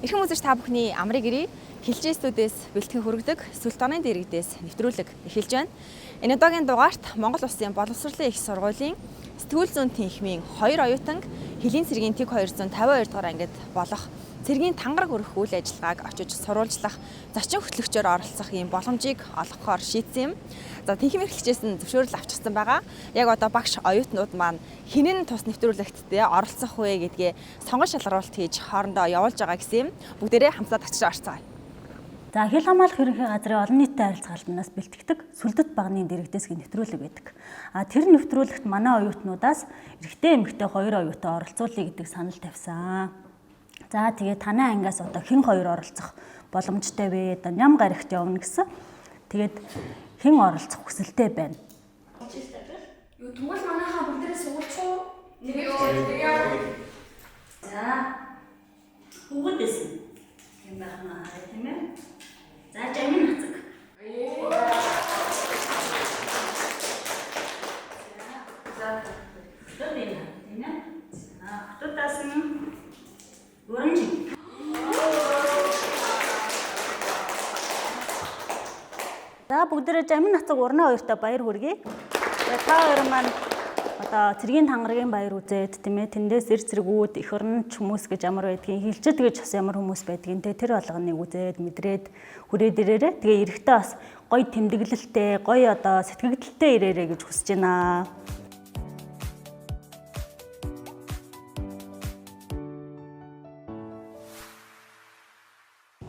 Эрхэм үзэгч та бүхний амрыг ирээ хилжээ студиэс бэлтгэн хүргэдэг Сүлтааны дэргэдээс нэвтрүүлэг эхэлж байна. Энэ удаагийн дугаарт Монгол Улсын боловсролын их сургуулийн сэтгүүл зүйн тэнхимийн 2 оюутанг Хилийн цэргийн тэг 252 дугаар ангид болох цэргийн тангараг өргөх үйл ажиллагааг очиж сурвалжлах, зочин хөтлөгчөөр оролцох ийм боломжийг олгохоор шийдсэн юм. За тэнхим эрхлэгчээс нь зөвшөөрөл авчихсан байгаа. Яг одоо багш оюутнууд маань хинэн тус нэвтрүүлэгт оролцох вэ гэдгээ сонгон шалгаруулалт хийж хоорондоо явуулж байгаа гэсэн юм. Бүгдээрээ хамтдаа татчих орцгоё. За хил хамгаалах ерөнхий газрын олон нийтийн харилцаалтнаас бэлтгэдэг сүлдэт багны дэргэдээсгийн нэвтрүүлэг байдаг. Тэр нэвтрүүлэгт манай оюутнуудаас эрэгтэй эмэгтэй 2 оюутан оролцуулъя гэдэг санал тавьсан. За тэгээ танай ангиас одоо хэн 2 оролцох боломжтой вэ? Одоо ням гарагт явна гэсэн. Тэгээд хэн оролцох хүсэлтэй байна? Юу тэгвэл манайхаа бүгдээ суулцгаа. За бүгдээс юм байна тийм ээ. За жамин хацаг. За хөтөд юм тийм ээ. Хөтөдөөс нь оранж. За бүгдээрээ жамин хацаг урна хоёртой баяр хүргэе. Та хоёр маань одоо цэргийн тангаргийн баяр үзээд тийм ээ тэндээс эр цэргүүд эх орнч хүмүүс гэж ямар байдгийг хилчэд гэж бас ямар хүмүүс байдгийг тэр болгоныг үзээд мэдрээд хүрээд ирээрээ тэгээ эрэхтээ бас гоё тэмдэглэлтэй гоё одоо сэтгэгдэлтэй ирээрээ гэж хүсэж байна.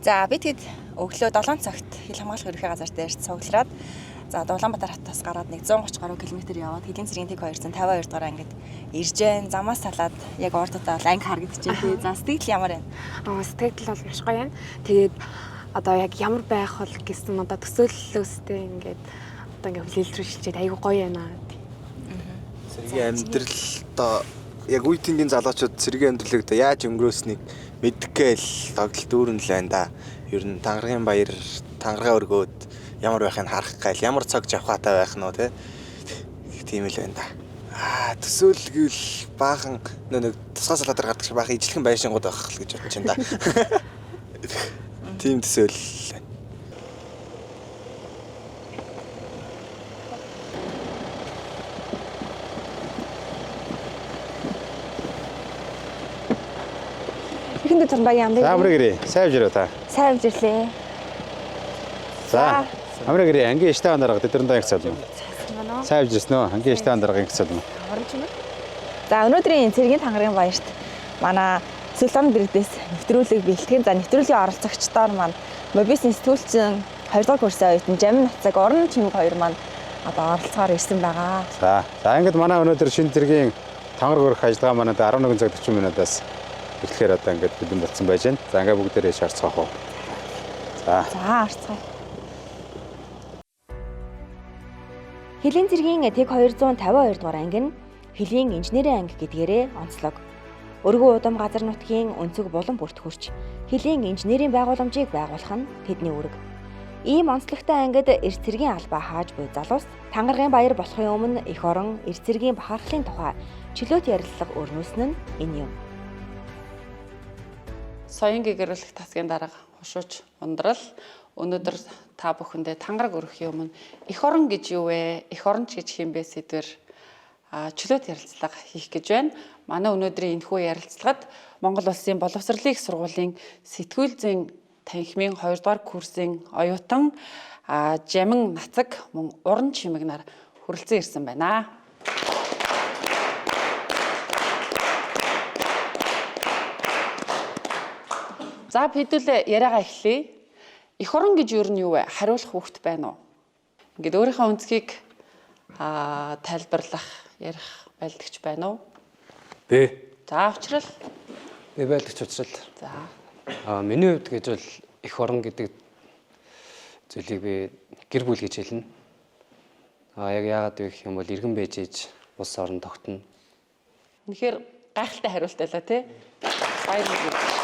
За би тэгэд өглөө 7 цагт хил хамгаалах ерөнхий газар дээр цуглараад за Улаанбаатар хотоос гараад 130 гаруй км яваад Хилийн цэргийн тэг 252 дугаар ангид ирж гэн замаас талаад яг ордодоо анги харагдчихэв. За сэтгэл ямар байна? Сэтгэл бол маш гоё юм. Тэгээд одоо яг ямар байх бол гэсэн одоо төсөөллөөстэй ингээд одоо ингээд хүлээлтрүүлчихэд айгүй гоё байна. Цэргийн амьдралдаа яг үе тэнгийн залуучууд цэргийн амьдралыг одоо яаж өнгөрөөснийг мэдгээл тоглолт дүүрэн л байна да. Ер нь тангаргийн баяр тангаргаа өргөөд ямар байхыг харах гайл ямар цаг жавхаатай байх нь үү тийм л байна да. Төсөөлгөл баахан нэг тусгай салаатаар гардаг шиг баахан ижлэхэн байшингууд байх л гэж бодож байна да. Тийм төсөөлөл. Ихэнд турбагийн амрыг. За амрыг ирээ. Сайвж ирээ та. Сайвж ирлээ. За амрыг ирээ. Ангийн штаан дарга тэдэрэн даягц юм. Сайвж ирсэн үү? Ангийн штаан дарга ингэсэн юм. Оронч юм. За өнөөдрийн цэргийн тангаргийн баярт манай Сүлтааны дэргэдээс нэвтрүүлэг бэлтгэн. За нэвтрүүлгийн оролцогчдоор маань бизнес сэтгүүлчин 2 дугаар курсын оюутан Жамин Нацаг орон чимэг 2 маань одоо оролцохоор ирсэн байгаа. За ангид манай өнөөдөр шинэ цэргийн тангараг өргөх ажиллагаа манад 11 цаг 40 минутаас эхлэхээр одоо ингээд бэлэн болсон байж байна. За ингээд бүгдээрээ шаарцгаах уу. За харцгаая. Хилийн цэргийн тэг 252 дугаар анги нь Хилийн инженерийн анги гэдгээрээ онцлог. Өргөн удам газар нутгийн өнцөг булан бүрт хүрч Хилийн инженерийн байгууламжийг байгуулах нь тэдний үүрэг. Ийм онцлогтой ангид эрс цэргийн албаа хааж буй залуус тангаргийн баяр болохын өмнө эх орон эрс цэргийн бахархлын тухай чөлөөт ярилцлага өрнүүлсэн нь энэ юм. Соён гэгэрүүлэх тасгийн дарга хушууч ундрал өнөөдөр та бүхэндээ тангараг өргөхийн өмнө эх орон гэж юу вэ? Эх оронч гэж хэм бэ сэдвэр чөлөөт ярилцлага хийх гэж байна. Манай өнөөдрийн энэхүү ярилцлагад Монгол Улсын боловсролын их сургуулийн сэтгүүл зүйн танхимын 2 дугаар курсын оюутан Жамин Нацаг мөн уран чимэг нар хүрэлцэн ирсэн байна. За хэдүүлээ яриагаа эхлэе. Эх орон гэж юу нь юу вэ? Хариулах хүүхэд байна уу? Ингээд өөрийнхөө өнцгийг тайлбарлах, ярих байлдагч байна уу? Бэ. За учрал. Би байлдагч учрал. За. Миний хувьд гэж бол эх орон гэдэг зүйлийг би гэр бүл гэж хэлнэ. Яг яагаад вэ гэх юм бол иргэн байж ээж улс орон тогтно. Үнэхээр гайхалтай хариулт байлаа тий. Баярлалаа.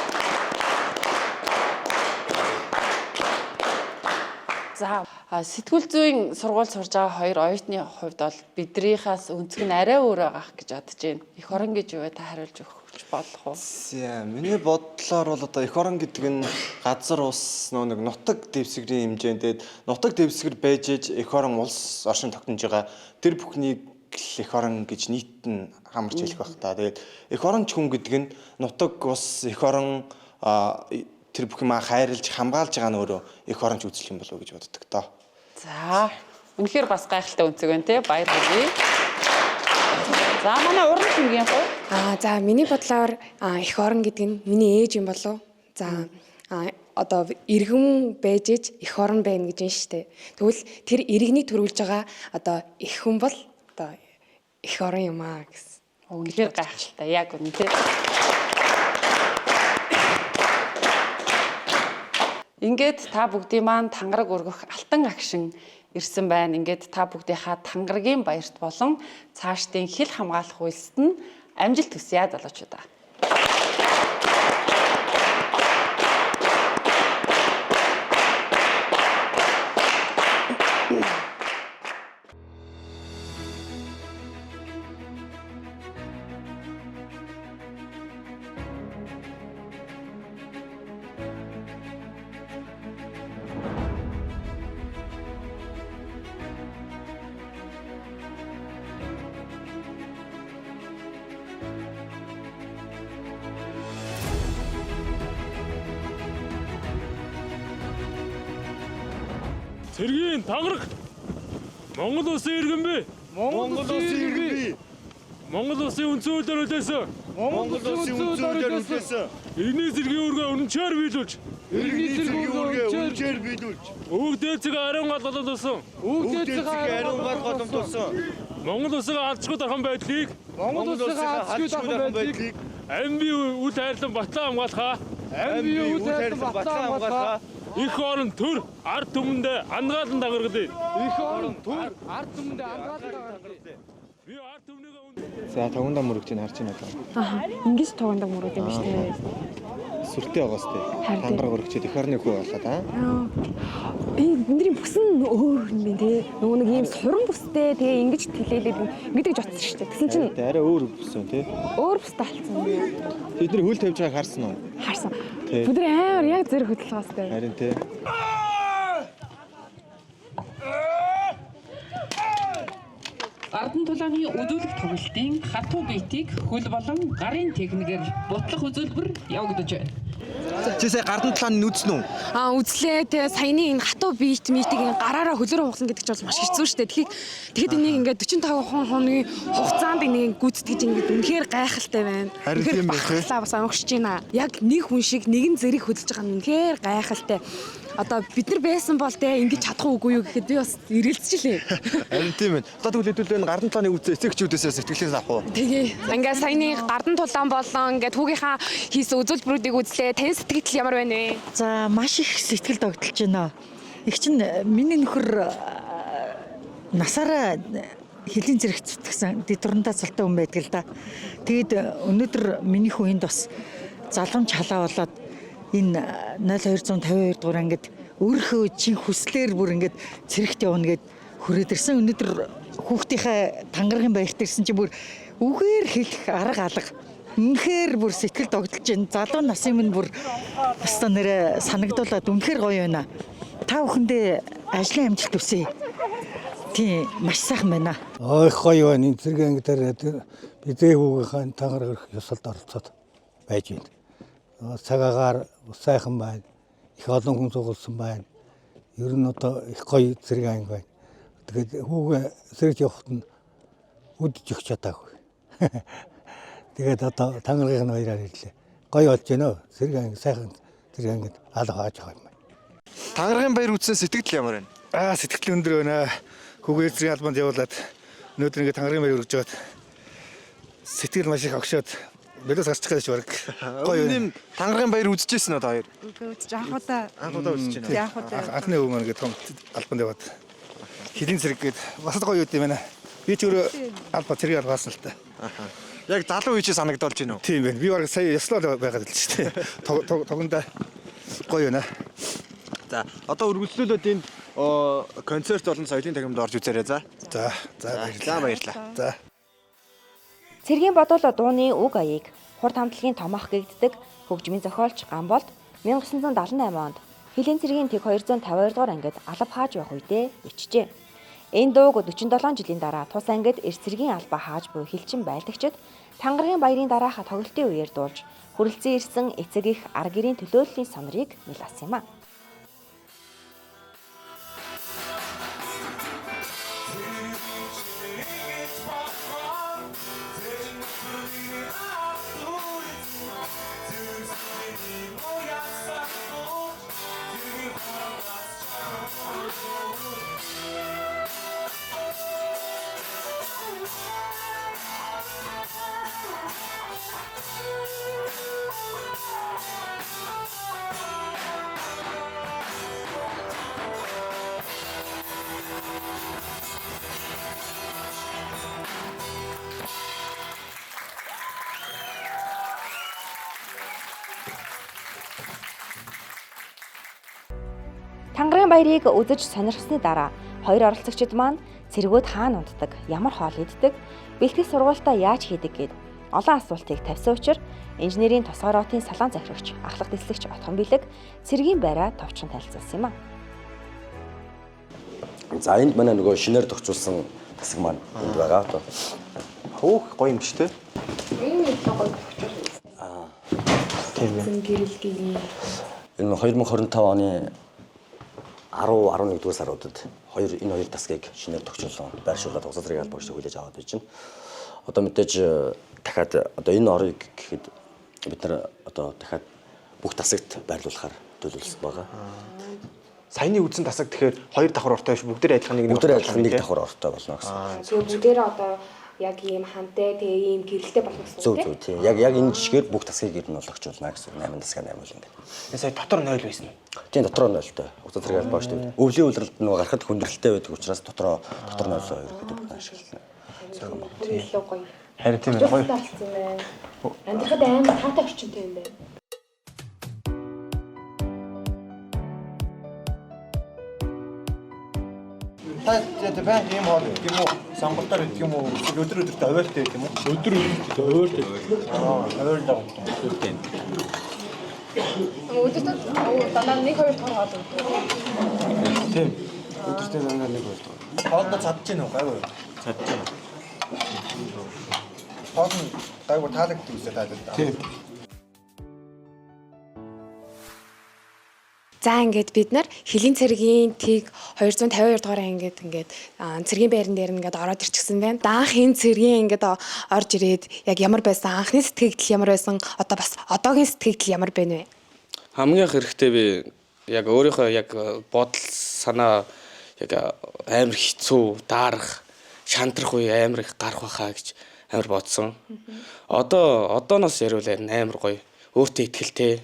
За сэтгүүл зүйн сургууль сурж байгаа 2 оюутны хувьд бол бидрийнхаас өнцг нь арай өөр байгаах гэж бодож байна. Эх орон гэж юу вэ та хариулж өгөх. гэж болох уу? За миний бодлоор бол одоо эх орон гэдэг нь газар ус нэг нутаг дэвсгэрийн хэмжээнд нутаг дэвсгэр байж ээж эх орон улс оршин тогтнож байгаа тэр бүхнийг эх орон гэж нийт нь хамарч хэлэх байх та. Тэгээд эх оронч хүн гэдэг нь нутаг ус эх орон тэр бүх юм хайрлж хамгаалж байгаа нь өөрөө эх оронч үзэл юм болов уу гэж боддог тоо. За үнэхээр бас гайхалтай үнцэг байна те. Баяр хүргэе. За манай уран шимгийн гоо. За миний бодлоор эх орон гэдэг нь миний ээж юм болов. За одоо иргэн байж ээж эх орон байна гэж байна шүү дээ. Тэгвэл тэр иргэний төрүүлж байгаа одоо эх хүн бол одоо эх орон юм аа гэсэн. Үнэхээр гайхалтай. Яг үнэ те. Ингээд та бүгдийн маань тангараг өргөх алтан агшин ирсэн байна. Ингээд та бүгдийнхаа тангарагийн баярт болон цаашдын хил хамгаалах үйлсэд нь амжилт хүсье залуучуудаа. Цэргийн тангараг Монгол улсын иргэн бий. Монгол улсын иргэн бий. Монгол улсын үндсэн хуулиар үлдээсэн. Монгол улсын үндсэн хуулиар үлдээсэн. Иргэний цэргийн үүргээ үнэнчээр биелүүлж. Иргэний цэргийн үүргээ үнэнчээр биелүүлж. Өвөг дээдсийг ариун гал голомтуулсан. Өвөг дээдсийг ариун гал голомтуулсан. Монгол улсын алчгүй дархан байдлыг. Монгол улсын алчгүй дархан байдлыг. Амби үл хайрлан батлан хамгаалахаа. Амби үл хайрлан батлан хамгаалахаа. Эх орон төр ард түмэндээ ангаалан дагаргадъя. Эх орон төр ард түмэндээ ангаалан дагаргадъя. Би ард түмнийгээ За тавгандаа мөрөгчийг харж байна одоо. Ингэж тугандаг мөрөд юм ба штэ. Сүртэй байгаа сте. Тангараг өргөчөөд эх орны хүү болоод Бидний бүс нь өөр юм бэ те. Нөгөө нэг ийм суран бүстэй тэгээ ингэж тэлээлээд ингэдэг ч утсан штэ. Тэгсэн чинь арай өөр бүсэн тий. өөр бүстэй алдсан. Бидний хөл тавьж байгааг харсан уу? Харсан. Бид нар амар яг зэрэг хөдөлгөөстэй. Харин тий. Ардан тулааны үзүүлэх тоглолтын хатуу биетийг хөл болон гарын техникээр бутлах үзүүлбэр явагдаж байна. Чи сая гардан талааны үзсэн үү? Үзлээ те саяны энэ хатуу биет митиг гараараа хөлөөрөө хугална гэдэг чинь маш хэцүү шүү дээ. Тэгэхэд энийг ингээд 45 хоногийн хугацаанд энийг гүйцэтгэж ингээд үнэхээр гайхалтай байна. Харин тийм байх ээ. Бас амгшиж байна. Яг нэг хүн шиг нэгэн зэрэг хөдөлж байгаа нь үнэхээр гайхалтай. Одоо бид нар байсан бол те ингэж чадах уугүй юу гэхэд би бас эргэлзчихлээ. Харин тийм байна. Одоо тэгвэл хэдүүлээ гардан талааны эцэгчүүдээс сэтгэлээс авах уу? Тэгээ. Ингээ саяны гардан тулаан болон ингээ түүгийнхаа хийсэн үзүүлбэрүүдийг үзлээ. Таны сэтгэл ямар байна вэ? За маш их сэтгэл догдолж байна. Их чинь миний нөхөр насаараа хэлийн зэрэг зүтгэсэн дидурандаа цалтай хүн байдаг л да. Тэгэд өнөөдөр миний хүн энд бас залгамж халаа болоод энэ 0252 дугаар ангид өөрийнхөө чин хүслээр бүр ингээд цэрэгт явна гэд хүрээд ирсэн. Өнөөдөр хүүхдийнхээ тангаргийн баярт ирсэн чи бүр үгээр хэлэх арга алга. Үнэхээр бүр сэтгэл догдолж байна. Залуу насын минь бүр баста нэрэ санагдуулаад үнэхээр гоё байна. Та бүхэндээ ажлын амжилт хүсье. Тийм маш сайхан байна. Их гоё байна. Энэ цэргийн анги дээр бидний хүүгийнхээ тангараг ёсолд оролцоод байж байна. Цагаагаар сайхан байна. Их олон хүн суулсан байна. Ер нь одоо их гоё цэргийн анги байна. Тэгээд хүүгээ сэрэж явахад нь үдж өгч чадаагүй. Тэгээд одоо тангаргийн баяраар ирлээ. Гоё болж байна. Цэргийн анги сайхан цэргийн ангид алга хааж байгаа юм байна. Тангаргийн баяр үзсэн сэтгэл ямар байна? Сэтгэл өндөр байна. Хүүгээ цэргийн албанд явуулаад өнөөдөр ингээд тангаргийн баяр өргөж жоод сэтгэл маш их огшоод бэлээс гарчих гэж баг. Гоё юм. Тангаргийн баяр үзчихсэн одоо хоёр. Үзэж анхудаа үзэж байна. Анхудаа. Анхны өвгөн маань ингээд том албанд яваад хэлийн цэрэг гээд бас гоё юм байна. Би ч өөрөө алба цэрэг алгаасан л та. Яг залуу үеч санагдуулж байна уу? Тийм байна. Би баг сая яслал байгаад л шүү дээ. Тогондоо гоё байна. За одоо үргэлжлүүлээд энд концерт болон соёлын тагнамд орж үзээрэй за. За баярлалаа. За баярлалаа. За. Цэргийн бодвол дууны үг аяыг Хурд хамтлагийн томоох гэгддэг хөгжмийн зохиолч Гамболд 1978 онд Хилийн цэргийн тэг 252 дугаар ангид алба хааж байх үедээ бичжээ. Энэ дууг 47 жилийн дараа тус ангид эрс цэргийн албаа хааж буй хилчин байлдагчид Тангаргийн баярын дараах тоглолтын үеэр дуулж хүрэлцэн ирсэн эцэг их ар гэрийн төлөөллийн сонорыг нэлээсэн юм а. Тангаргийн баярыг үзэж сонирхсны дараа хоёр оролцогчид маань цэргүүд хаана унтдаг, ямар хоол иддэг, бэлтгэх сургуультаа яаж хийдэг гэд олон асуултыг тавьсан учраас инженерийн тусгаар хотын салаан захирагч, ахлах дэслэгч Отхон Билэг цэргийн байраа товчхон танилцуулсан юм а. За энд манай нөгөө шинээр төгчүүлсэн тасаг маань энд байгаа одоо. Хөөх гоё юм ч те. Энэ нэг гоё төгчүүлсэн. Тийм ээ. Гэрэлгийн Энэ 2025 оны 10-11 дугаар саруудад энэ хоёр тасгийг шинээр төгчүүлэн байршуулаад уцаа зэрэг албагчтай хүлээж аваад байж байна. Одоо мэдээж дахиад одоо энэ орыг гэхэд бид нар одоо дахиад бүх тасагт байрлуулахаар төлөвлөсөн байгаа. Саяны үзсэн тасаг тэгэхээр хоёр давхар ортой биш бүгдээр адилхан нэг давхар ортой болно гэсэн. зөв бүгдээр одоо яг ийм хамтай тэгээ ийм гэрэлтэй болох гэсэн үг тийм. Яг энэ жишгээр бүх тасгийг ер нь болгочихулна гэсэн 8 тасгаа 8 л ингэ. Сая дотор 0 байсан уу? Тийм дотор 0-тэй. Уцаа зэрэг албагчтай. Өвлийн үйлрэлд нөгөө гарахад хүндрэлтэй байдаг учраас дотор 0 ерөөхдөө бүх ашиглана. Тийм гоё. Харин тийм гоё. Амьдрахад амар таатай орчинтэй юм байна. Та бай юм хоол юм уу? Самбартаар идэх юм уу? Өдөр өдөртөө авиалтай идэх юм уу? Өдөр өдөртөө авиалтай. Авиалтай. Өдөртөө дандаа 1-2 тоор хоол өгдөг. Тийм. Өдөртөө дандаа 1-2 тоор. Хоолдоо цадж гин үү? Гайгүй. Цадж гин. Хоол нь гайгүй таалагддаг үстэй таалагддаг. Тийм. За ингээд бид нар Хилийн цэргийн тэг 252 дугаар ангид ингээд цэргийн байран дээр ингээд ороод ирчихсэн байна. Даанхын цэргийн ингээд орж ирээд яг ямар байсан, анхны сэтгэгдэл ямар байсан, одоо бас одоогийн сэтгэгдэл ямар байна вэ? Хамгийн хэрэгтэй би яг өөрийнхөө яг бодол санаа яг амар хэцүү, даарах, шантрах үе амар их гарах байхаа гэж амар бодсон. Одооноос ярил амар гоё. Өөртөө ихтэй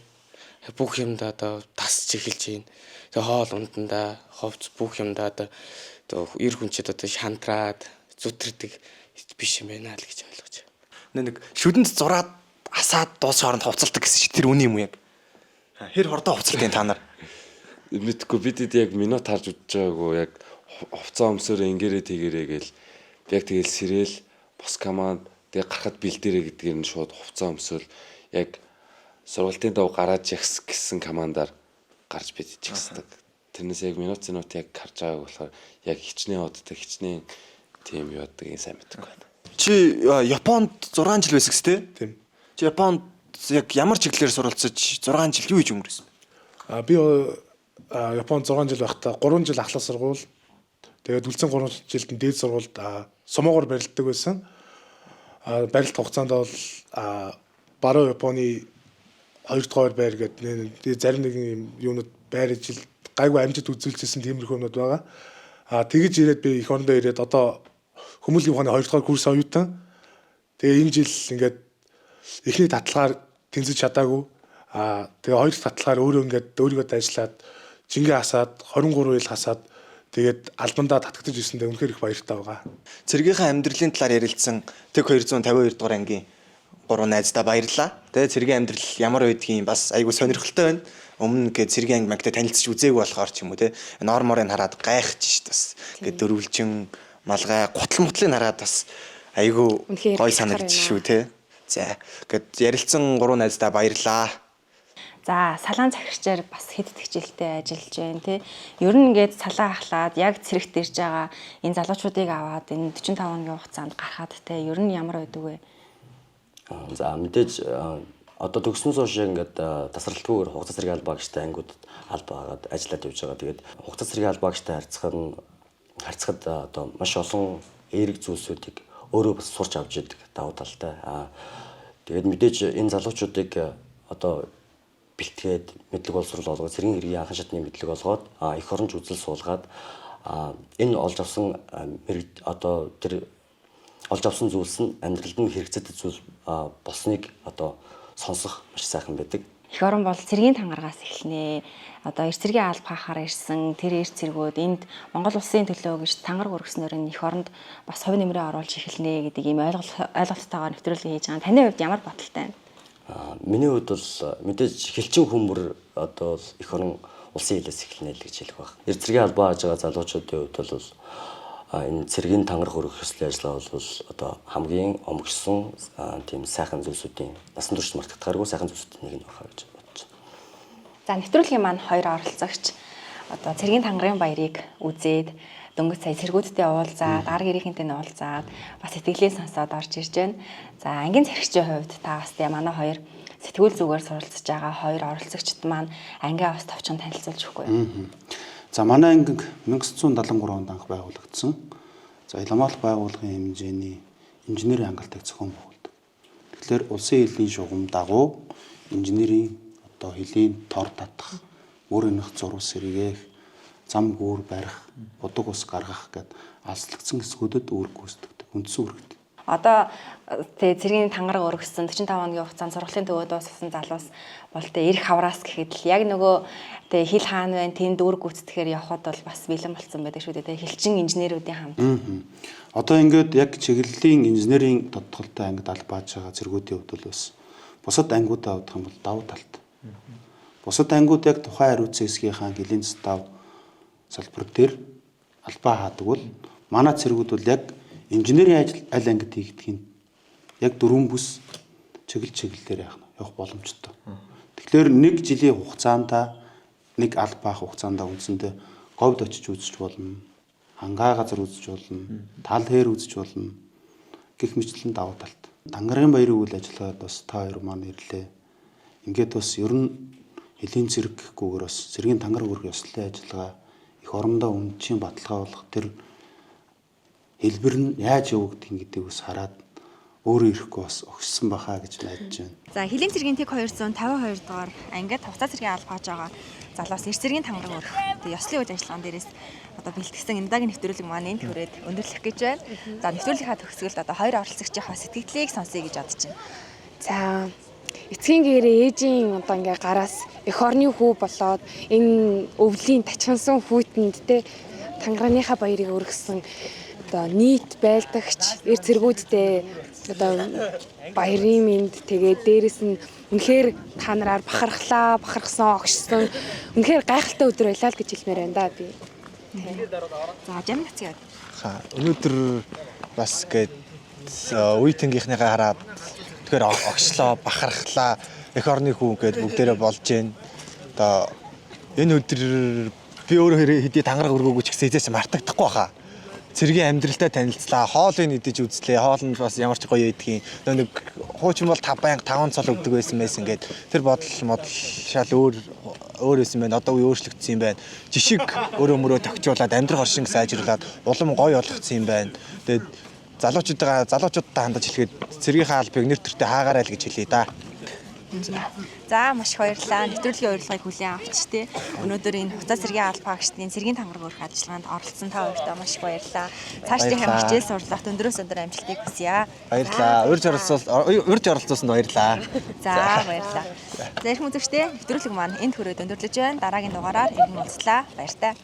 бүх юмдаа одоо тасч эхэлж байна. Тэгээ хоол ундандаа, ховц бүх юмдаа одоо эр хүнчид одоо шантраад зүтрдэг биш юм байна л гэж ойлгож байна. Нэг шүдэнд зураад асаад дуус хооронд хувцалдаг гэсэн чи тэр үний юм уу яг? Хэр хордоо хувцалдаг та нар? Мэдгүй бидэд яг минут харж удаж байгаагүй яг хувцаа өмсөөрөө ингэрээ тэгэрээ гээл яг тэгэл сэрэл бос команд тэгээ гарахад бэлдэрээ гэдгээр нь шууд хувцаа өмсөөл яг сургалтын дав гараад ягс гэсэн командаар гарч бидчихсдэг. Тэрнээс яг минут яг харж байгааг болохоор яг хичнээн уддаг хичнээн тим яадаг юм сайн мэддэг байна. Чи Японд 6 жил байсан гэс тээ? Тийм. Чи Японд яг ямар чиглэлээр суралцаж 6 жил юу хийж өнгөрөөсөн? Би Японд 6 жил байхдаа 3 жил ахлах сургууль тэгээд үлдсэн 3 жилд нь дээд сургуульд сумоогоор барилддаг байсан. Барилт хугацаанд бол баруун Японы 2 дугаар байр гэдэг зарим нэгэн юунууд байр ижил гайгүй амжилт үзүүлчихсэн тиймэрхүү юмнууд байгаа. Тэгэж ирээд би эх орондоо ирээд одоо хүмүүлийн ухааны 2 дугаар курс оюутан. Тэгээ энэ жил ингээд эхний татлагаар тэнцэж чадаагүй. Тэгээ хоёр дахь татлагаар өөрийгөө ажиллаад жингээ хасаад 23 жил хасаад тэгээд албандаа татагдаж ирсэндээ үнэхээр их баяртай байгаа. Цэргийнхаа амьдралын талаар ярилцсан тэг 252 дугаар ангийн 3 найздаа баярлаа. Тэгээ цэргийн амьдрал ямар байдгийг бас айгүй сонирхолтой байна. Өмнө гээд цэргийн анги магтаа танилцж үзээгүй болохоор ч юм уу те. Норморыг хараад гайхаж шít бас. Ингээд дөрвөлжин малгай гутал мутлыг хараад бас айгүй гой санагдчих шүү те. За гэд ярилцсан 3 найздаа баярлаа. За салаан захирчаар бас хэд хичээлтэй ажиллаж байна тий. Ер нь ингээд салаа ахлаад яг цэрэгт ирж байгаа энэ залуучуудыг аваад энэ 45 хоногийн хугацаанд гарахад тий ер нь ямар байдаг вэ? За мэдээж одоо төгснөөс хойш ингээд тасралтгүйгээр хугацаа цэргийн албаа гişтэй ангиудад албаагаад ажиллаад явж байгаа. Тэгээд хугацаа цэргийн албаа гişтэй харьцахад одоо маш олон эерэг зүйлсүүдийг өөрөө бас сурч авч идэг давуу талтай. Тэгээд мэдээж энэ залуучуудыг одоо бэлтгээд мэдлэг боловсрол олгоод цэргийн хэргийн анхан шатны мэдлэг олгоод эх оронч үзэл суулгаад энэ олж авсан одоо тэр олж авсан зүйлс нь амьдралд нь хэрэгцээтэй зүйл болсныг одоо сонсох маш сайхан байдаг. Эх орон бол цэргийн тангарагаас эхэлнэ. Одоо эрс цэргийн алба хахаар ирсэн тэр эрс цэргүүд энд Монгол улсын төлөө гэж тангараг өргөснөөр нь эх оронд бас хувь нэмрээ оруулж эхэлнэ гэдэг ийм ойлголттойгоор нэвтрүүлэг хийж байгаа. Таны хувьд ямар бодолтой байна? Миний хувьд бол мэдээж хэлчин хүмүүр одоо эх орон улсын хилээс эхэлнэ л гэж хэлэх баг. Эрс цэргийн албаа хааж байгаа залуучуудын хувьд бол энэ цэргийн тангараг өргөх ёслол ажиллагаа бол одоо хамгийн омгшсон тийм сайхан зүйлсүүдийн насан турш мартагдахааргүй сайхан зүйлсүүдийн нэг нь байна гэж бодож байна. За нэвтрүүлгийн маань 2 оролцогч одоо цэргийн тангарагын баярыг үзээд дөнгөж сая цэргүүдтэй уулзаад арга ирийнхэнтэй нь уулзаад бас сэтгэлээ сонсоод орж ирж байна. За ангийн цэрэгчийн хувьд та бас манай 2 сэтгүүл зүгээр суралцж байгаа 2 оролцогчд маань ангиа бас товчхон танилцуулж өгөхгүй юу? За манай анги 1973 онд анх байгуулагдсан. За Иламжлалт байгууллагын хэмжээний инженерийн хангалтыг зохион байгуулдаг. Тэгэхээр улсын хилийн шугам дагуу инженерийн одоо хилийн тор татах, мөр энэх зурвас сэргээх, зам гүүр барих, будаг ус гаргах гэд алслагдсан хэсгүүдэд үүрэг гүйцэтгэдэг. Үндсэн үүрэгт. Одоо тэгээ цэргийн тангараг өргөссөн 45 хоногийн хугацаанд сургалтын төвөө дууссан залуус бол тэгээ эрх хавраас гэхэд л яг нөгөө тэгээ хил хаана байна тэнд үүрэг гүйцэтгэхээр явхад бол бас бэлэн болсон байдаг шүү дээ. Тэгээ хилчин инженерүүдийн хамт. Одоо ингээд яг чиглэлийн инженерийн тодтголтой ангид албааж байгаа зэргүүдийн хувьд бол бас бусад ангиудаа авах юм бол давуу талтай. Бусад ангиуд яг тухайн хариуцсан хэсгийнхаа хилийн застав салбар дээр албаа хаадаг бол манай цэргүүд бол яг инженерийн ажил аль ангид хийгдгийг яг 4 бүс чиглэлээр явах боломжтой. Тэгэхээр 1 жилийн хугацаанд нэг албаа хугацаанд үндсэндээ говьд очиж үзэж болно. Хангаа газар үзэж болно. Тал хээр үзэж болно. Гэх мэтлэн давуу талт. Тангарагын баярын үйл ажиллагаад бас та хоёр маань ирлээ. Ингээд бас ер нь элийн цэрэг гэхгүйгээр бас цэргийн тангараг өргөх ёслолын ажиллагаа их орондоо үндэчийн баталгаа болох тэр хэлбэр нь яаж явагдгийг гэдгийг бас хараад өөрөө ирэхгүй бас огссон бахаа гэж найдаж байна. За хилийн цэргийн тэг 252 дугаар ангид хугацаа цэргийн алба хааж байгаа залуус эрс цэргийн тангараг өргөх. Тэгээ ёслолын үйл ажиллагаан дээрээс одоо бэлтгэсэн энэ удаагийн нэвтрүүлэг маань энд хүрээд өндөрлөх гэж байна. За нэвтрүүлгийнхаа төгсгөлд одоо 2 оролцогчийн сэтгэлдлийг сонсъё гэж бодож байна. За эцгийн гэрээ ээжийн одоо ингээ гараас эх орны хүү болоод энэ өвлийн тачхансан хүүтэнд те тангарагынхаа баярыг өргөсөн одоо нийт байлдагч эр цэргүүдтэй одоо баярын мэнд тэгээд дээрэс нь үнэхээр та нараар бахархсан огшсон үнэхээр гайхалтай өдөр байлаа л гэж хэлмээр байна да би. За жамн нацгаа. Өнөөдөр бас гээд үе тэнгийнхнийгаа хараад тэгэхээр огшлоо, бахархлаа, эх орны хүү гээд бүгдээрээ болж гин. Одоо энэ өдөр би өөрөө хэдий тангараг өргөөгүй ч гэсэн эзээс мартагдахгүй хаа. Цэргийн амьдралтай танилцлаа, хоолыг идэж үзлээ. Хоол нь бас ямар ч гоё идэх юм. Нэг хуучин бол 5 цол өгдөг байсан ингээд тэр бодол шал өөр байсан байна. Одоо үе өөрчлөгдсөн юм байна. Жишг өөрөө мөрөө тогтжуулаад амьдрах оршин сайжруулад улам гоё болгоцсон юм байна. Тэгээд залуучуудтай хандаж хэлэхэд цэргийнхаа албыг нэр төртөө хаагаарай л гэж хэлье да. За маш их баярлалаа. Нэвтрүүлгийн урилгыг хүлээн авч тий. Өнөөдөр энэ хугацаа цэргийн албаа гişтийн цэргийн тангараг өргөх ажиллагаанд оролцсон та бүхэнд маш их баярлалаа. Цаашдынхаа хичээл сурлагт өндрөөс өндөр амжилтыг хүсье. Баярлалаа. Урьж оролцуулсанд баярлалаа. За баярлалаа. За их үзэгчдээ нэвтрүүлэг маань энд хүрээд өндөрлөж байна. Дараагийн дугаараар иргэн уулзлаа. Баяртай.